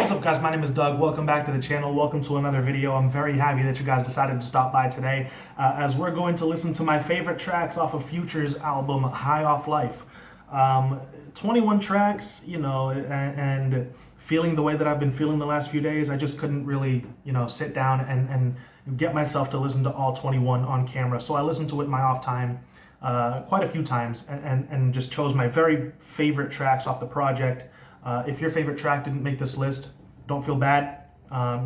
What's up, guys? My name is Doug. Welcome back to the channel. Welcome to another video. I'm very happy that you guys decided to stop by today as we're going to listen to my favorite tracks off of Future's album High Off Life. 21 tracks, and feeling the way that I've been feeling the last few days, I just couldn't really, sit down and get myself to listen to all 21 on camera. So I listened to it in my off time quite a few times and just chose my very favorite tracks off the project. If your favorite track didn't make this list, don't feel bad.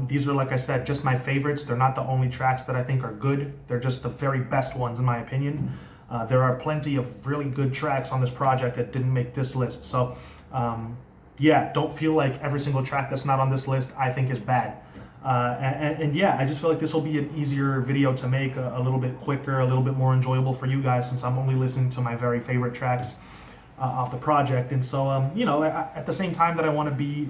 These are, like I said, just my favorites. They're not the only tracks that I think are good. They're just the very best ones in my opinion. There are plenty of really good tracks on this project that didn't make this list. So yeah, don't feel like every single track that's not on this list I think is bad. And yeah, I just feel like this will be an easier video to make, a little bit quicker, a little bit more enjoyable for you guys, since I'm only listening to my very favorite tracks off the project. And so at the same time that I want to be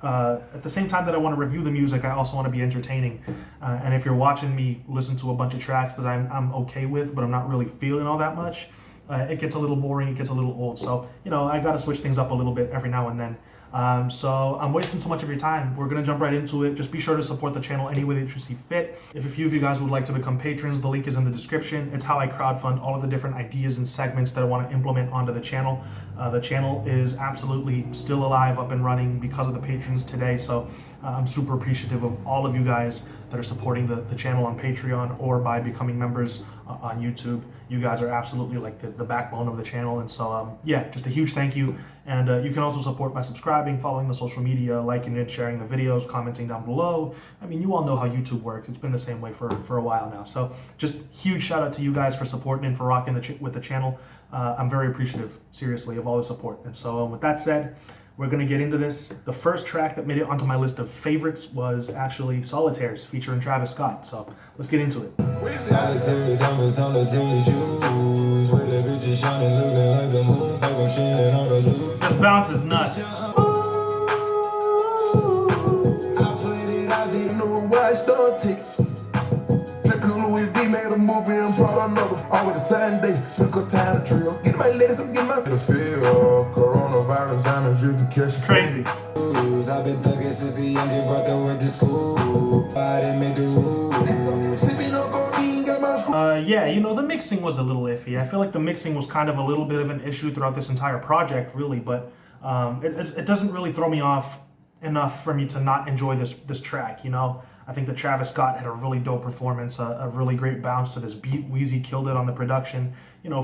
at the same time that I want to review the music, I also want to be entertaining. And if you're watching me listen to a bunch of tracks that I'm okay with, but I'm not really feeling all that much, it gets a little boring, it gets a little old. So I got to switch things up a little bit every now and then. So I'm wasting too much of your time. We're gonna jump right into it. Just be sure to support the channel any way that you see fit. If a few of you guys would like to become patrons, the link is in the description. It's how I crowdfund all of the different ideas and segments that I want to implement onto the channel. The channel is absolutely still alive, up and running because of the patrons today. So I'm super appreciative of all of you guys that are supporting the channel on Patreon or by becoming members on YouTube. You guys are absolutely like the backbone of the channel. And so yeah, just a huge thank you. And you can also support by subscribing, following the social media, liking and sharing the videos, commenting down below. I mean, you all know how YouTube works. It's been the same way for a while now. So just huge shout out to you guys for supporting and for rocking with the channel. I'm very appreciative, seriously, of all the support. And so with that said, we're going to get into this. The first track that made it onto my list of favorites was actually Solitaires featuring Travis Scott. So let's get into it. Solitaire diamonds, solitaire shoes. With the bitches shining, looking like the moon. Like I'm shitting on the loop. This bounce is nuts. I put it out there, no watch, don't take. Louis V made a movie and brought another. Always a Sunday, took a time to drill. Get my ladies, I'm getting my feel. Coronavirus diamonds, you can catch it's crazy. I've been thugging since the young kid brought the word to school. I didn't make the rules. Yeah, the mixing was a little iffy. I feel like the mixing was kind of a little bit of an issue throughout this entire project, really. But it doesn't really throw me off enough for me to not enjoy this track. I think that Travis Scott had a really dope performance, a really great bounce to this beat. Wheezy killed it on the production.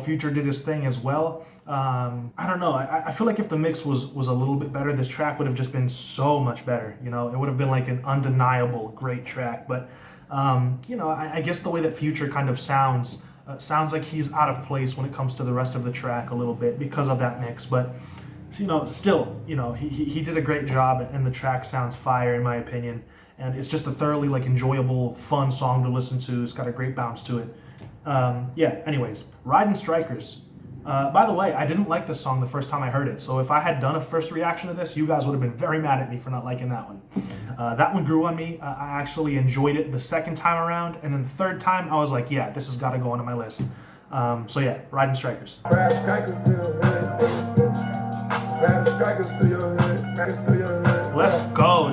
Future did his thing as well. I don't know. I feel like if the mix was a little bit better, this track would have just been so much better. It would have been like an undeniable great track. But I guess the way that Future kind of sounds like he's out of place when it comes to the rest of the track a little bit because of that mix. But still, he did a great job, and the track sounds fire in my opinion. And it's just a thoroughly enjoyable, fun song to listen to. It's got a great bounce to it. Yeah, anyways, Riding Strikers. By the way, I didn't like this song the first time I heard it. So if I had done a first reaction to this, you guys would have been very mad at me for not liking that one. That one grew on me. I actually enjoyed it the second time around. And then the third time, I was like, yeah, this has got to go onto my list. So yeah, Riding Strikers. Let's go, dude.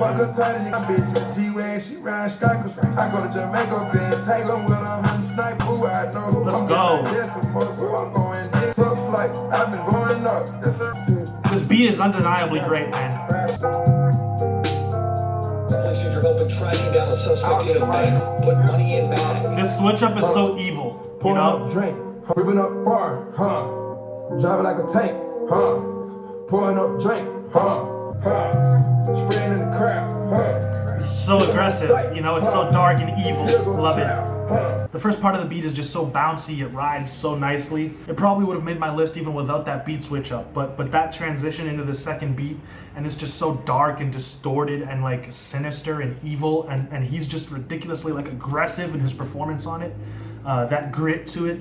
Let's go. This beat is undeniably great, man. This switch up is so evil, Drink, ripping up bar, driving like a tank, pouring up drink, spraying in the crowd, It's so aggressive, it's so dark and evil. Love it. The first part of the beat is just so bouncy, it rides so nicely. It probably would have made my list even without that beat switch up, but that transition into the second beat, and it's just so dark and distorted and sinister and evil, and he's just ridiculously aggressive in his performance on it. That grit to it,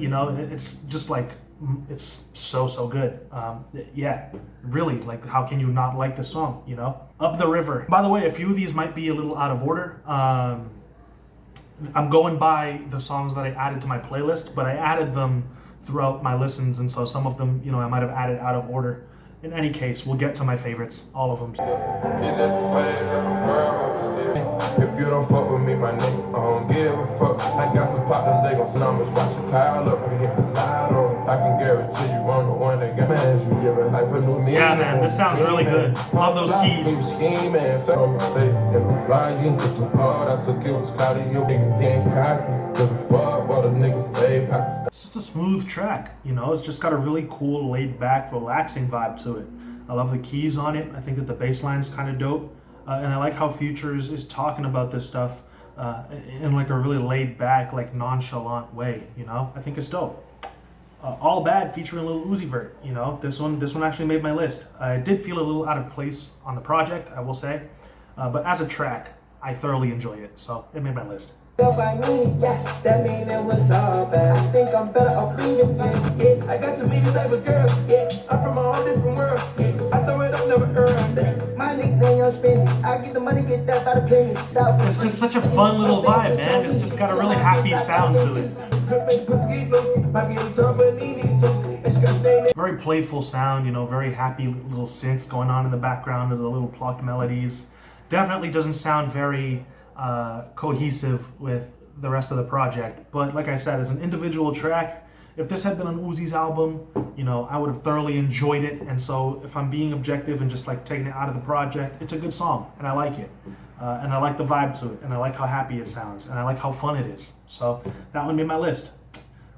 it's just it's so good. Yeah, really, how can you not like this song, Up the River. By the way, a few of these might be a little out of order. I'm going by the songs that I added to my playlist, but I added them throughout my listens, and so some of them, I might have added out of order. In any case, we'll get to my favorites, all of them. partners, they gon' numbers, watch it pile up, I can hit the lotto. I can guarantee you I'm the one that got man, you giving life a new meaning. Yeah, man, this sounds really good. Love those keys. Scheming, so mistakes, never flying, just the hard I took it was cloudy, you nigga can't cocky. Give a fuck what a nigga say, Pakistan. It's just a smooth track, you know, it's just got a really cool, laid back, relaxing vibe to it. I love the keys on it. I think that the bass line's kind of dope. And I like how Futures is talking about this stuff in like a really laid back, like nonchalant way, you know? I think it's dope. All Bad featuring Lil Uzi Vert, you know? This one actually made my list. I did feel a little out of place on the project, I will say. But as a track, I thoroughly enjoy it, so it made my list. By me, yeah, that mean it was all bad. I think I'm better off leaving, yeah. I got to meet the type of girl, yeah. I'm from a whole different world, yeah. I throw it up, never earned it. My nickname, I'm spending. I get the money, get that by the penny. It's just such a fun little vibe, man. It's just got a really happy sound to it. Very playful sound, you know, very happy little synths going on in the background of the little plucked melodies. Definitely doesn't sound very cohesive with the rest of the project, but like I said, as an individual track, if this had been on Uzi's album, you know, I would have thoroughly enjoyed it. And so if I'm being objective and just like taking it out of the project, it's a good song and I like it, and I like the vibe to it, and I like how happy it sounds, and I like how fun it is. So that one made my list.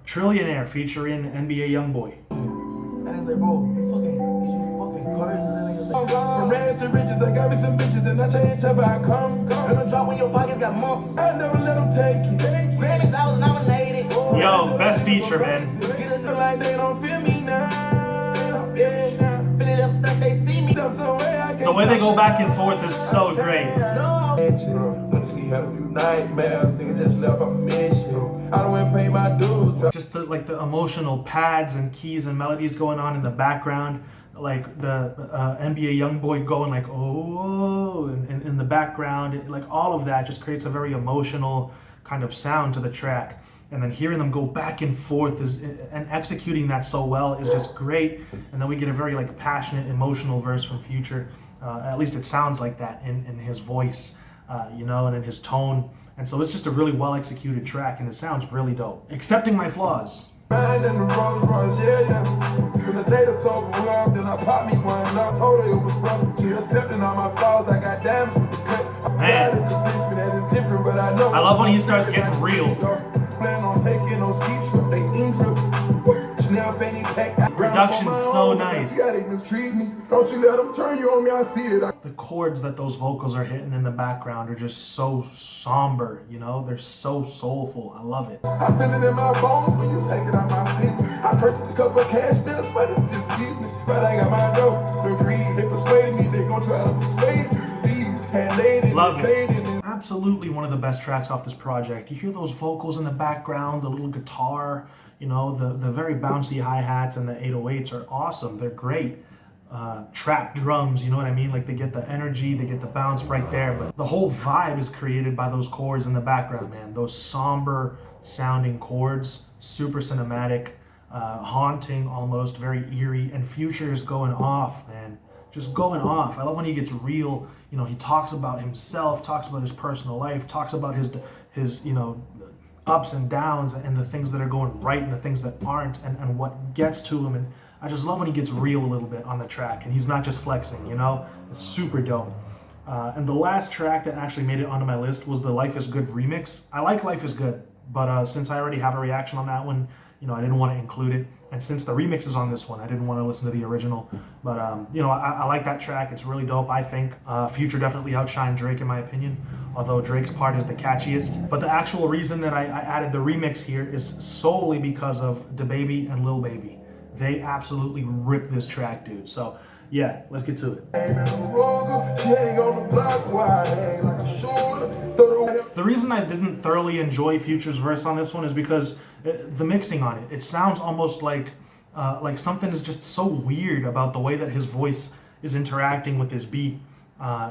Trillionaire featuring NBA Youngboy. And it's like, bro, you fucking crazy. From rags to riches, I got me some bitches and I change up how I come. Never drop when your pockets got months. I never let them take it. Grammys, I was nominated. Yo, best feature, man. Like they don't feel me now. Yeah, Fill it up, stuck, they see me. The way they go back and forth is so great. Just the emotional pads and keys and melodies going on in the background, like the NBA Youngboy going like oh in the background, like all of that just creates a very emotional kind of sound to the track. And then hearing them go back and forth and executing that so well is just great. And then we get a very like passionate, emotional verse from Future. At least it sounds like that in his voice, you know, and in his tone. And so it's just a really well executed track, and it sounds really dope. Accepting My Flaws. Man, and the Rolls Royce, yeah. When the data so overwhelmed, then I popped me one. And I told her it was rough. She accepting all my flaws. I got diamonds with the cut. Man. To convince me that it's different, but I know. I love when he starts getting real. Plan on taking no ski trip, they ain't trip. Chanel fanny pack. Production's so nice. They mistreat me. Don't you let them turn you on me, I see it. The chords that those vocals are hitting in the background are just so somber, you know? They're so soulful. I love it. I feel it in my bones when you take it out my sleep. I purchased a couple of cash bills, but it's just business. But I got my dough, the greed. They persuaded me, they gon' try to persuade you. Love it. Absolutely one of the best tracks off this project. You hear those vocals in the background, the little guitar, you know, the very bouncy hi-hats and the 808s are awesome. They're great. Trap drums, you know what I mean? Like they get the energy, they get the bounce right there, but the whole vibe is created by those chords in the background, man. Those somber sounding chords, super cinematic, haunting almost, very eerie, and Future is going off, man. Just going off. I love when he gets real. You know, he talks about himself, talks about his personal life, talks about his you know, ups and downs and the things that are going right and the things that aren't, and what gets to him. And I just love when he gets real a little bit on the track and he's not just flexing, you know? It's super dope. And the last track that actually made it onto my list was the Life is Good remix. I like Life is Good, but since I already have a reaction on that one, you know, I didn't want to include it. And since the remix is on this one, I didn't want to listen to the original. But, you know, I like that track. It's really dope, I think. Future definitely outshined Drake, in my opinion, although Drake's part is the catchiest. But the actual reason that I added the remix here is solely because of DaBaby and Lil Baby. They absolutely rip this track, dude. So, yeah, let's get to it. The reason I didn't thoroughly enjoy Future's verse on this one is because the mixing on it sounds almost like something is just so weird about the way that his voice is interacting with this beat.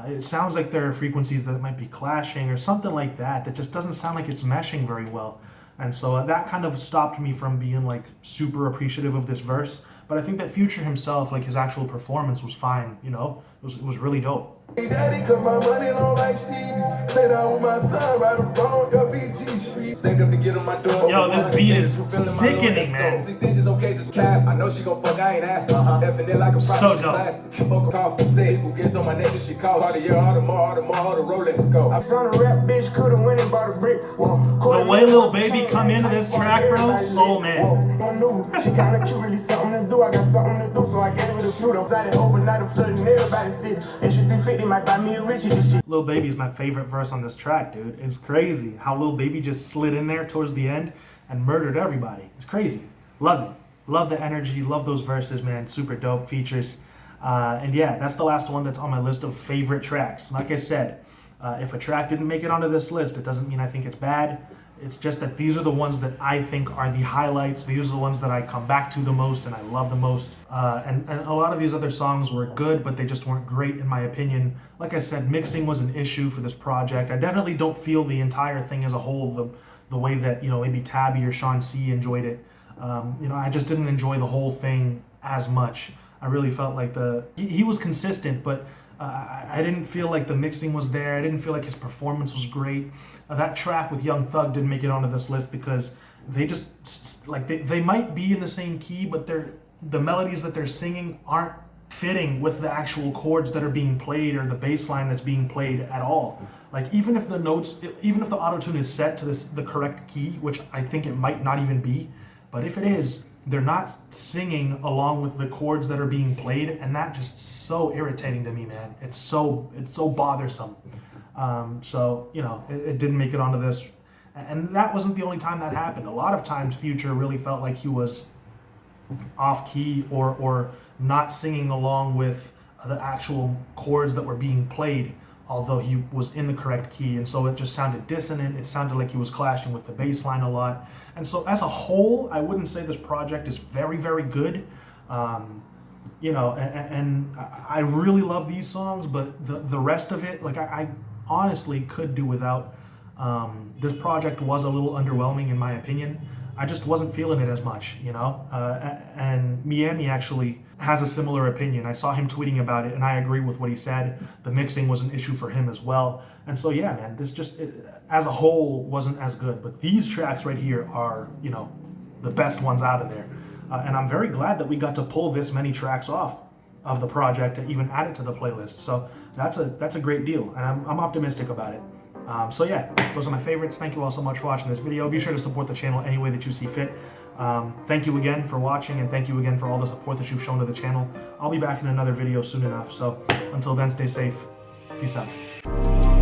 It sounds like there are frequencies that might be clashing or something like that just doesn't sound like it's meshing very well. And so that kind of stopped me from being like super appreciative of this verse. But I think that Future himself, like his actual performance was fine, you know? It was really dope. Hey daddy, cause my money long like Stevie. Stay down with my son, right around LBG Street. Saved up to get on my door. Yo, this beat is sickening, man. 6 stitches on cases cast. I know she gon' fuck, I ain't asking. Effing it like a So prop, she dope. plastic. Fuck a call for sick. Who gets on my neck and she call. Cartier, all the Rolex go. I saw the rap bitch, could've went and bought a brick. The way Lil Baby come into this track, bro, oh man. She kinda cute, really something to do. I got something to do, so I gave her the fruit. I'm excited overnight, I'm flooding everybody city. And she 350 might buy me a Richie this shit. Lil Baby's my favorite verse on this track, dude. It's crazy how Lil Baby just slid in there towards the end and murdered everybody. It's crazy. Love it. Love the energy. Love those verses, man. Super dope features. And yeah, that's the last one that's on my list of favorite tracks. Like I said, if a track didn't make it onto this list, it doesn't mean I think it's bad. It's just that these are the ones that I think are the highlights. These are the ones that I come back to the most and I love the most. And a lot of these other songs were good, but they just weren't great in my opinion. Like I said, mixing was an issue for this project. I definitely don't feel the entire thing as a whole the way that, you know, maybe Tabby or Sean C enjoyed it. You know, I just didn't enjoy the whole thing as much. I really felt like he was consistent, but I didn't feel like the mixing was there. I didn't feel like his performance was great. That track with Young Thug didn't make it onto this list because they just, like, they might be in the same key, but the melodies that they're singing aren't fitting with the actual chords that are being played or the bass line that's being played at all. Like, even if the auto-tune is set to the correct key, which I think it might not even be, but if it is, they're not singing along with the chords that are being played, and that just so irritating to me, man. It's so bothersome. So, you know, it didn't make it onto this. And that wasn't the only time that happened. A lot of times Future really felt like he was off key or not singing along with the actual chords that were being played, although he was in the correct key. And so it just sounded dissonant. It sounded like he was clashing with the bass line a lot. And so as a whole, I wouldn't say this project is very, very good. You know, and I really love these songs, but the rest of it, like, I honestly could do without. This project was a little underwhelming in my opinion. I just wasn't feeling it as much, you know? And Miami actually has a similar opinion. I saw him tweeting about it, and I agree with what he said. The mixing was an issue for him as well. And so, yeah, man, this just, as a whole, wasn't as good. But these tracks right here are, you know, the best ones out of there. And I'm very glad that we got to pull this many tracks off of the project to even add it to the playlist. So that's a great deal, and I'm optimistic about it. So yeah, those are my favorites. Thank you all so much for watching this video. Be sure to support the channel any way that you see fit. Thank you again for watching, and thank you again for all the support that you've shown to the channel. I'll be back in another video soon enough. So until then, stay safe. Peace out.